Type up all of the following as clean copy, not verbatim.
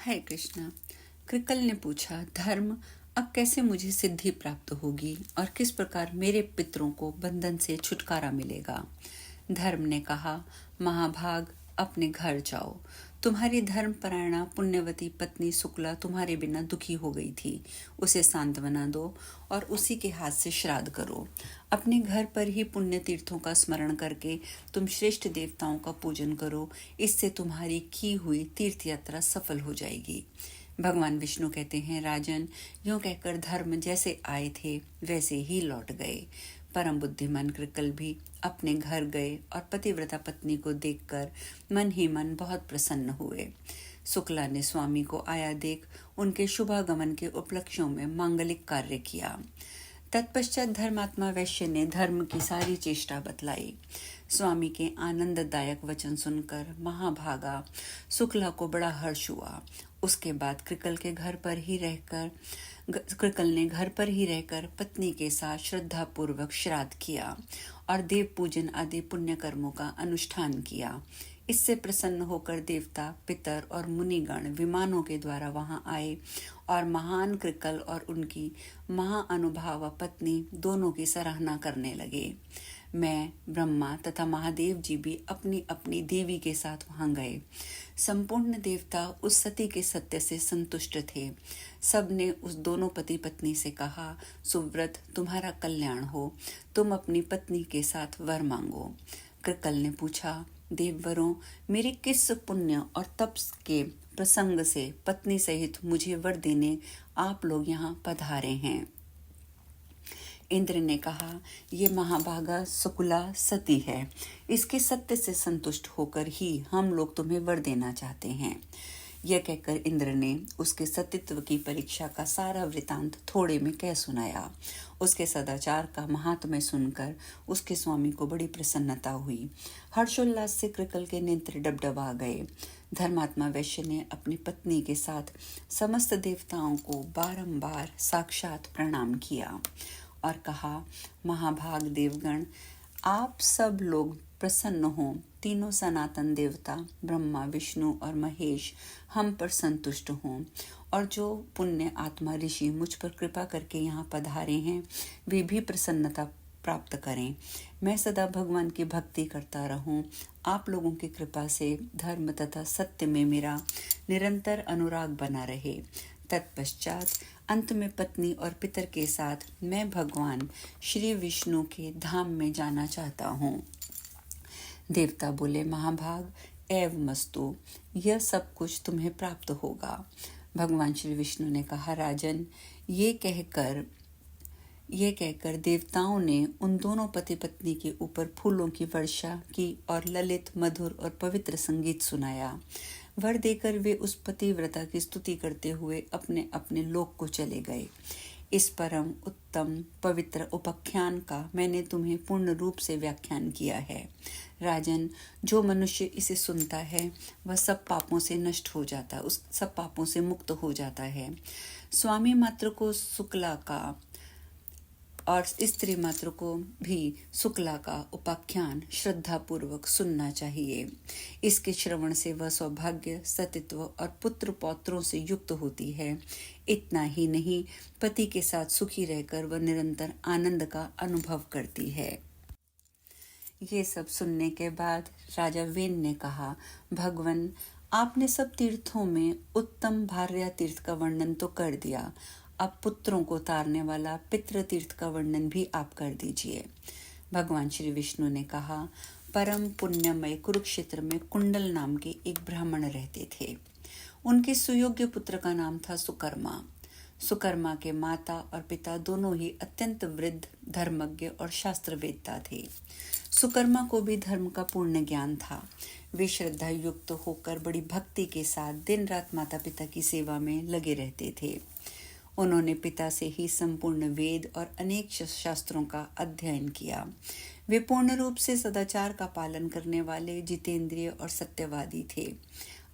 हरे कृष्णा। कृकल ने पूछा, धर्म, अब कैसे मुझे सिद्धि प्राप्त होगी और किस प्रकार मेरे पितरों को बंधन से छुटकारा मिलेगा? धर्म ने कहा, महाभाग, अपने घर जाओ। तुम्हारी धर्मपरायणा पुण्यवती पत्नी शुक्ला तुम्हारे बिना दुखी हो गई थी। उसे सांत्वना दो और उसी के हाथ से श्राद्ध करो। अपने घर पर ही पुण्य तीर्थों का स्मरण करके तुम श्रेष्ठ देवताओं का पूजन करो। इससे तुम्हारी की हुई तीर्थ यात्रा सफल हो जाएगी। भगवान विष्णु कहते हैं, राजन, यूं कहकर धर्म जैसे आए थे वैसे ही लौट गए। परम बुद्धिमान कृकल भी अपने घर गए और पतिव्रता पत्नी को देखकर मन ही मन बहुत प्रसन्न हुए। शुक्ला ने स्वामी को आया देख उनके शुभागमन के उपलक्ष्यों में मांगलिक कार्य किया। तत्पश्चात धर्मात्मा वैश्य ने धर्म की सारी चेष्टा बतलाई। स्वामी के आनंददायक वचन सुनकर महाभागा शुक्ला को बड़ा हर्ष हुआ। उसके बाद कृकल ने घर पर ही रहकर पत्नी के साथ श्रद्धा पूर्वक श्राद्ध किया और देव पूजन आदि पुण्य कर्मों का अनुष्ठान किया। इससे प्रसन्न होकर देवता, पितर और मुनिगण विमानों के द्वारा वहां आए और महान कृकल और उनकी महाअनुभावा पत्नी दोनों की सराहना करने लगे। मैं, ब्रह्मा तथा महादेव जी भी अपनी अपनी देवी के साथ वहां गए। संपूर्ण देवता उस सती के सत्य से संतुष्ट थे। सबने उस दोनों पति पत्नी से कहा, सुव्रत, तुम्हारा कल्याण हो, तुम अपनी पत्नी के साथ वर मांगो। कृकल ने पूछा, देववरों, मेरे किस पुण्य और तप के प्रसंग से पत्नी सहित मुझे वर देने आप लोग यहाँ पधारे हैं? इंद्र ने कहा, ये महाभागा शुक्ला सती है। इसके सत्य से संतुष्ट होकर ही हम लोग तुम्हें वर देना चाहते हैं। यह कहकर इंद्र ने उसके सतीत्व की परीक्षा का सारा वृतांत थोड़े में कह सुनाया। उसके सदाचार का महात्म्य सुनकर उसके स्वामी को बड़ी प्रसन्नता हुई। हर्षोल्लास से कृकल के नेत्र डबडबा गए। धर्मात्मा वैश्य ने अपनी पत्नी के साथ समस्त देवताओं को बारंबार साक्षात प्रणाम किया और कहा, महाभाग देवगण, आप सब लोग प्रसन्न हों। तीनों सनातन देवता ब्रह्मा, विष्णु और महेश हम पर संतुष्ट हों और जो पुण्य आत्मा ऋषि मुझ पर कृपा करके यहाँ पधारे हैं वे भी प्रसन्नता प्राप्त करें। मैं सदा भगवान की भक्ति करता रहूं। आप लोगों की कृपा से धर्म तथा सत्य में मेरा निरंतर अनुराग बना रहे। तत्पश्चात अंत में पत्नी और पितर के साथ मैं भगवान श्री विष्णु के धाम में जाना चाहता हूँ। देवता बोले, महाभाग, एव मस्तु, यह सब कुछ तुम्हें प्राप्त होगा। भगवान श्री विष्णु ने कहा, राजन, ये कहकर देवताओं ने उन दोनों पति पत्नी के ऊपर फूलों की वर्षा की और ललित, मधुर और पवित्र संगीत सुनाया। वर देकर वे उस पतिव्रता की स्तुति करते हुए अपने अपने लोक को चले गए। इस परम उत्तम पवित्र उपाख्यान का मैंने तुम्हें पूर्ण रूप से व्याख्यान किया है। राजन, जो मनुष्य इसे सुनता है वह सब पापों से नष्ट हो जाता है, उस सब पापों से मुक्त हो जाता है। स्वामी मात्र को शुक्ला का और स्त्री मात्र को भी शुक्ला का उपाख्यान श्रद्धा पूर्वक सुनना चाहिए। इसके श्रवण से वह सौभाग्य, सतित्व और पुत्र पौत्रों से युक्त होती है। इतना ही नहीं, पति के साथ सुखी रहकर वह निरंतर आनंद का अनुभव करती है। ये सब सुनने के बाद राजा वेन ने कहा, भगवन, आपने सब तीर्थों में उत्तम भार्या तीर्थ का वर्णन तो कर दिया, अब पुत्रों को तारने वाला पितृ तीर्थ का वर्णन भी आप कर दीजिए। भगवान श्री विष्णु ने कहा, परम पुण्यमय कुरुक्षेत्र में कुंडल नाम के एक ब्राह्मण रहते थे। उनके सुयोग्य पुत्र का नाम था सुकर्मा। सुकर्मा के माता और पिता दोनों ही अत्यंत वृद्ध, धर्मज्ञ और शास्त्रवेत्ता थे। सुकर्मा को भी धर्म का पूर्ण ज्ञान था। वे श्रद्धा युक्त होकर बड़ी भक्ति के साथ दिन रात माता पिता की सेवा में लगे रहते थे। उन्होंने पिता से ही संपूर्ण वेद और अनेक शास्त्रों का अध्ययन किया। वे पूर्ण रूप से सदाचार का पालन करने वाले, जितेंद्रिय और सत्यवादी थे।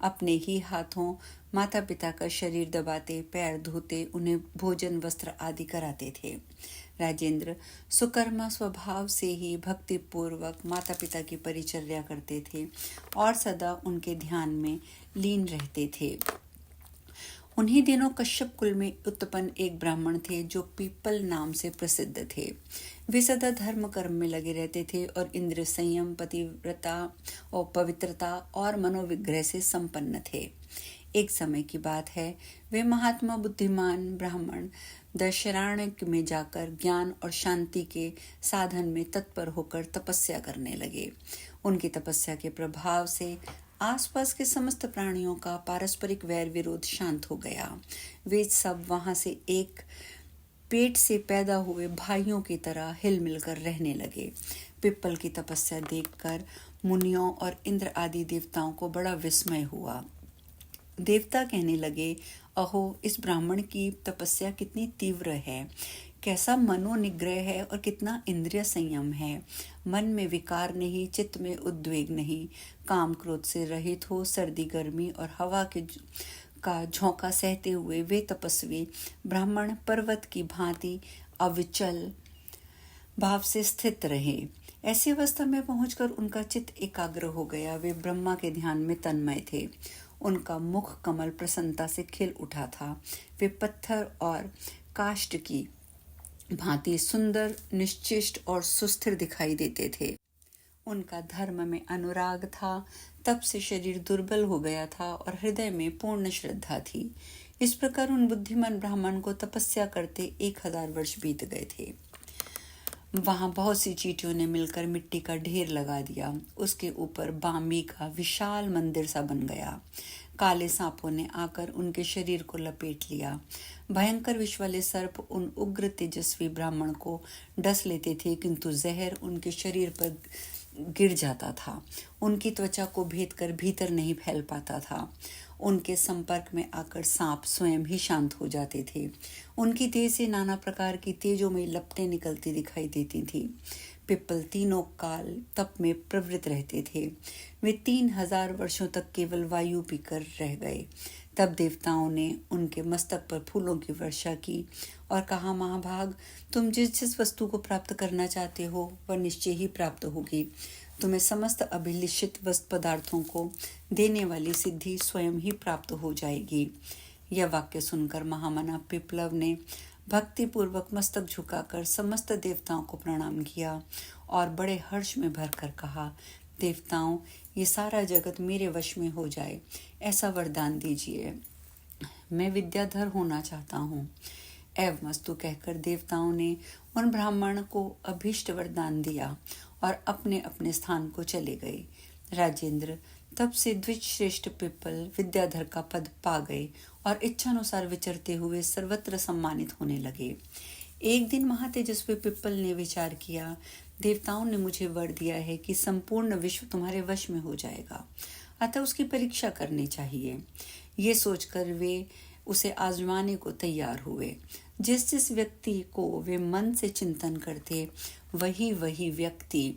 अपने ही हाथों माता पिता का शरीर दबाते, पैर धोते, उन्हें भोजन, वस्त्र आदि कराते थे। राजेंद्र, सुकर्मा स्वभाव से ही भक्ति पूर्वक माता पिता की परिचर्या करते थे और सदा उनके ध्यान में लीन रहते थे। उन्हीं दिनों कश्यप कुल में उत्पन्न एक ब्राह्मण थे जो पीपल नाम से प्रसिद्ध थे। वे सदा धर्म कर्म में लगे रहते थे और इंद्रिय संयम, पतिव्रता और पवित्रता और मनोविग्रह से संपन्न थे। एक समय की बात है, वे महात्मा बुद्धिमान ब्राह्मण दशरण्य में जाकर ज्ञान और शांति के साधन में तत्पर होकर तपस्या करने लगे। उनकी तपस्या के प्रभाव से आसपास के समस्त प्राणियों का पारस्परिक वैर विरोध शांत हो गया। वे सब वहां से एक पेट से पैदा हुए भाइयों की तरह हिल मिलकर रहने लगे। पिप्पल की तपस्या देखकर मुनियों और इंद्र आदि देवताओं को बड़ा विस्मय हुआ। देवता कहने लगे, अहो, इस ब्राह्मण की तपस्या कितनी तीव्र है, कैसा मनोनिग्रह है और कितना इंद्रिय संयम है। मन में विकार नहीं, चित्त में उद्वेग नहीं, काम क्रोध से रहित हो, सर्दी गर्मी और हवा के का झोंका सहते हुए वे तपस्वी ब्राह्मण पर्वत की भांति अविचल भाव से स्थित रहे। ऐसी अवस्था में पहुंचकर उनका चित्त एकाग्र हो गया। वे ब्रह्मा के ध्यान में तन्मय थे। उनका मुख कमल प्रसन्नता से खिल उठा था। वे पत्थर और काष्ठ की भांति सुंदर, निश्चिष्ट और सुस्थिर दिखाई देते थे। उनका धर्म में अनुराग था, तब से शरीर दुर्बल हो गया था और हृदय में पूर्ण श्रद्धा थी। इस प्रकार उन बुद्धिमान ब्राह्मण को तपस्या करते 1000 वर्ष बीत गए थे। वहां बहुत सी चींटियों ने मिलकर मिट्टी का ढेर लगा दिया। उसके ऊपर बामी का विशाल मंदिर सा बन गया। काले सांपों ने आकर उनके शरीर को लपेट लिया। भयंकर विष वाले सर्प उन उग्र तेजस्वी ब्राह्मण को डस लेते थे, किंतु जहर उनके शरीर पर गिर जाता था। उनकी त्वचा को भेद कर भीतर नहीं फैल पाता था। उनके संपर्क में आकर सांप स्वयं ही शांत हो जाते थे। उनकी देह से नाना प्रकार की तेजोमयी लपटें निकलती दिखाई देती थी। पिप्पल तीनों काल तप में प्रवृत्त रहते थे। वे 3000 वर्षों तक केवल वायु पीकर रह गए। तब देवताओं ने उनके मस्तक पर फूलों की वर्षा की और कहा, महाभाग, तुम जिस जिस वस्तु को प्राप्त करना चाहते हो वह निश्चय ही प्राप्त होगी। तुम्हें समस्त अभिलिषित वस्तु पदार्थों को देने वाली सिद्धि स्वयं ही प्राप्त हो जाएगी। यह वाक्य सुनकर महामना पिप्लव ने भक्तिपूर्वक मस्तक झुकाकर समस्त देवताओं को प्रणाम किया और बड़े हर्ष में भरकर कहा, देवताओं, ये सारा जगत मेरे वश में हो जाए, ऐसा वरदान दीजिए। मैं विद्याधर होना चाहता हूँ। एवं वस्तु कहकर देवताओं ने उन ब्राह्मण को अभीष्ट वरदान दिया और अपने अपने स्थान को चले गए। राजेंद्र, तब से द्विजश्रेष्ठ पिप्पल विद्याधर का पद पा गए और इच्छानुसार विचरते हुए सर्वत्र सम्मानित होने लगे। एक दिन महातेजस्वी पिप्पल ने विचार किया, देवताओं ने मुझे वर दिया है कि संपूर्ण विश्व तुम्हारे वश में हो जाएगा, अतः उसकी परीक्षा करनी चाहिए। ये सोचकर वे उसे आजमाने को तैयार हुए। जिस जिस व्यक्ति को वे मन से चिंतन करते, वही वही व्यक्ति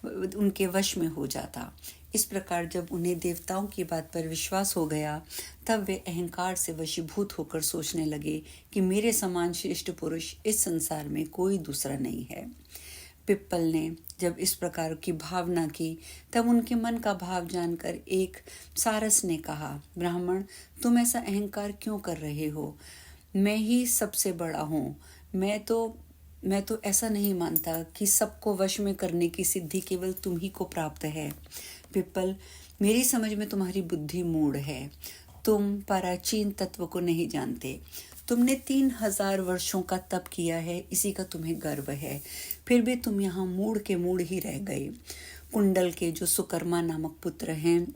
उनके वश में हो जाता। इस प्रकार जब उन्हें देवताओं की बात पर विश्वास हो गया, तब वे अहंकार से वशीभूत होकर सोचने लगे कि मेरे समान श्रेष्ठ पुरुष इस संसार में कोई दूसरा नहीं है। पिप्पल ने जब इस प्रकार की भावना की, तब उनके मन का भाव जानकर एक सारस ने कहा, ब्राह्मण, तुम ऐसा अहंकार क्यों कर रहे हो? मैं ही सबसे बड़ा हूँ। मैं तो ऐसा नहीं मानता कि सबको वश में करने की सिद्धि केवल तुम ही को प्राप्त है। पिप्पल, मेरी समझ में तुम्हारी बुद्धि मूढ़ है। तुम प्राचीन तत्व को नहीं जानते। तुमने 3000 वर्षों का तप किया है, इसी का तुम्हें गर्व है, फिर भी तुम यहाँ मूढ़ के मूढ़ ही रह गए। कुंडल के जो सुकर्मा नामक पुत्र हैं,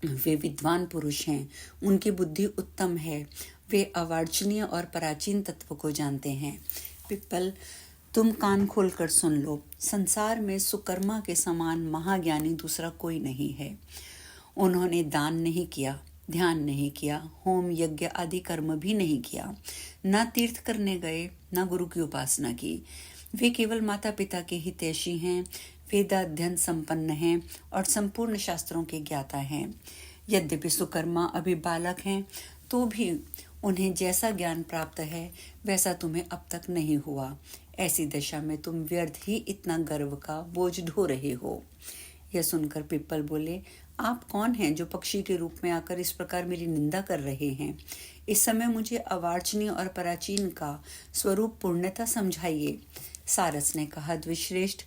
वे विद्वान पुरुष हैं, उनकी बुद्धि उत्तम है, वे अवांछनीय और प्राचीन तत्व को जानते हैं। पिप्पल, तुम कान खोलकर सुन लो, संसार में सुकर्मा के समान महाज्ञानी दूसरा कोई नहीं है। उन्होंने दान नहीं किया, ध्यान नहीं किया, होम यज्ञ आदि कर्म भी नहीं किया, न तीर्थ करने गए, न गुरु की उपासना की। वे केवल माता पिता के हितैषी हैं, वेदाध्ययन संपन्न हैं और संपूर्ण शास्त्रों के ज्ञाता हैं। यद्यपि सुकर्मा अभी बालक हैं, तो भी उन्हें जैसा ज्ञान प्राप्त है वैसा तुम्हें अब तक नहीं हुआ। ऐसी दशा में तुम व्यर्थ ही इतना गर्व का बोझ ढो रहे हो। यह सुनकर पिप्पल बोले, आप कौन हैं जो पक्षी के रूप में आकर इस प्रकार मेरी निंदा कर रहे हैं? इस समय मुझे अवार्चनीय और पराचीन का स्वरूप पूर्णतः समझाइए। सारस ने कहा, द्विश्रेष्ठ,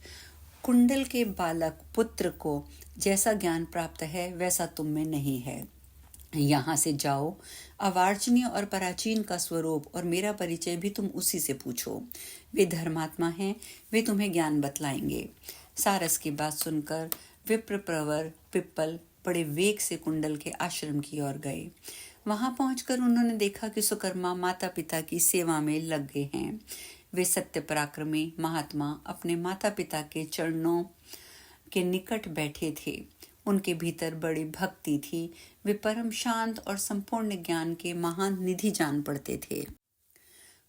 कुंडल के बालक पुत्र को जैसा ज्ञान प्राप्त है वैसा तुम में नहीं है। यहाँ से जाओ, अवार्चनीय और पराचीन का स्वरूप और मेरा परिचय भी तुम उसी से पूछो। वे धर्मात्मा हैं, वे तुम्हें ज्ञान बतलाएंगे। सारस की बात सुनकर विप्र प्रवर पिप्पल बड़े वेग से कुंडल के आश्रम की ओर गए। वहां पहुंचकर उन्होंने देखा कि सुकर्मा माता पिता की सेवा में लग गए हैं। वे सत्य पराक्रमी महात्मा अपने माता पिता के चरणों के निकट बैठे थे। उनके भीतर बड़ी भक्ति थी। वे परम शांत और संपूर्ण ज्ञान के महान निधि जान पड़ते थे।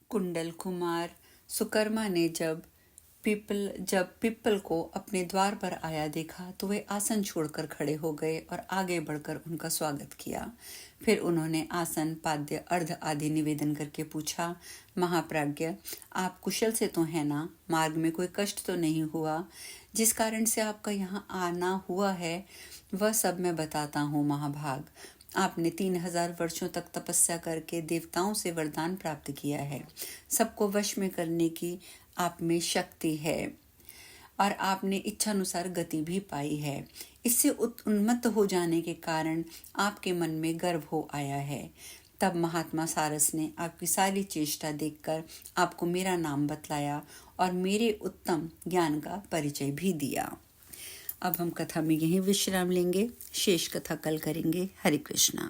कुंडल कुमार सुकर्मा ने जब पिप्पल को अपने द्वार पर आया देखा तो वे आसन छोड़कर खड़े हो गए और आगे बढ़कर उनका स्वागत किया। फिर उन्होंने आसन, पाद्य, अर्घ आदि निवेदन करके पूछा, महाप्राज्ञ, आप कुशल से तो हैं ना? मार्ग में कोई कष्ट तो नहीं हुआ? जिस कारण से आपका यहाँ आना हुआ है वह सब मैं बताता हूँ महाभाग। आपने 3000 वर्षों तक तपस्या करके देवताओं से वरदान प्राप्त किया है। सबको वश में करने की आप में शक्ति है और आपने इच्छानुसार गति भी पाई है। इससे उन्मत्त हो जाने के कारण आपके मन में गर्व हो आया है। तब महात्मा सारस ने आपकी सारी चेष्टा देखकर आपको मेरा नाम बतलाया और मेरे उत्तम ज्ञान का परिचय भी दिया। अब हम कथा में यहीं विश्राम लेंगे। शेष कथा कल करेंगे। हरे कृष्णा।